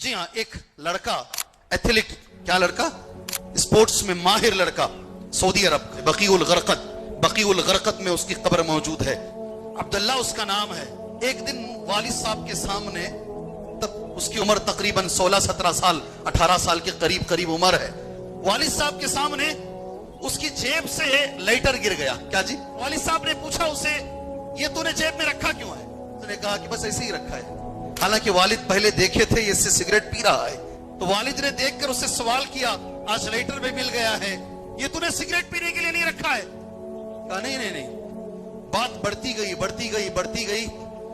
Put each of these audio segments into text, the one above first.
जी हाँ, एक लड़का एथलीट, क्या लड़का, स्पोर्ट्स में माहिर लड़का, सऊदी अरब बकीउल गरकत में उसकी कब्र मौजूद है। अब्दुल्ला उसका नाम है। एक दिन वालिद साहब के सामने, तब उसकी उम्र तकरीबन 16-17 साल 18 साल के करीब उम्र है। वालिद साहब के सामने उसकी जेब से लाइटर गिर गया। क्या जी? वालिद साहब ने पूछा उसे, ये तूने जेब में रखा क्यों है? उसने कहा कि बस ऐसे ही रखा है। हालांकि वालिद पहले देखे थे ये इससे सिगरेट पी रहा है, तो वालिद ने देखकर उससे सवाल किया, आज लाइटर में मिल गया है, ये तूने सिगरेट पीने के लिए नहीं रखा है? कहा नहीं। बात बढ़ती गई।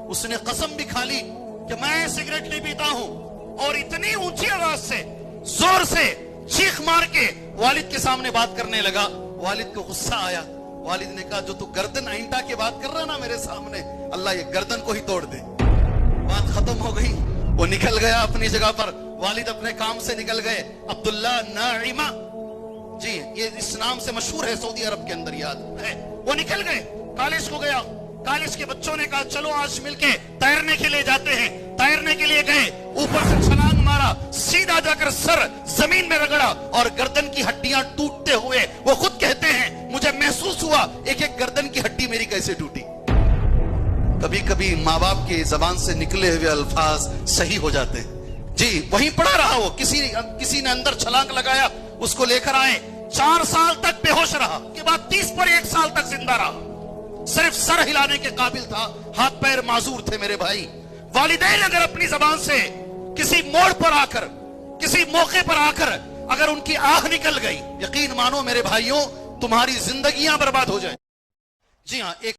उसने कसम भी खा ली कि मैं सिगरेट नहीं पीता हूं, और इतनी ऊंची आवाज से, जोर से चीख मार के वालिद के सामने बात करने लगा। वालिद को गुस्सा आया। वालिद ने कहा, जो तू गर्दन आइंटा के बात कर रहा ना मेरे सामने, अल्लाह ये गर्दन को ही तोड़ दे। बात खत्म हो गई, वो निकल गया अपनी जगह पर। वालिद अपने काम से निकल गए। अब्दुल्ला नाइमा जी, ये इस नाम से मशहूर है सऊदी अरब के अंदर, याद है। वो निकल गए, कॉलेज को गया। कॉलेज के बच्चों ने कहा, चलो आज मिलके तैरने के लिए जाते हैं। तैरने के लिए गए, ऊपर से छलांग मारा, सीधा जाकर सर जमीन में रगड़ा और गर्दन की हड्डियां टूटते हुए वो खुद कहते हैं, मुझे महसूस हुआ एक एक गर्दन की हड्डी मेरी कैसे टूटी। कभी कभी माँ बाप की जबान से निकले हुए अल्फाज सही हो जाते हैं। जी, वहीं पड़ा रहा वो। किसी ने अंदर छलांग लगाया, उसको लेकर आए। 4 साल तक बेहोश रहा, के बाद 30 पर 1 साल तक जिंदा रहा। सिर्फ सर हिलाने के काबिल था, हाथ पैर माजूर थे। मेरे भाई, वालिदैन अगर अपनी जबान से किसी मोड़ पर आकर, किसी मौके पर आकर अगर उनकी आह निकल गई, यकीन मानो मेरे भाइयों, तुम्हारी जिंदगियां बर्बाद हो जाए। जी हाँ, एक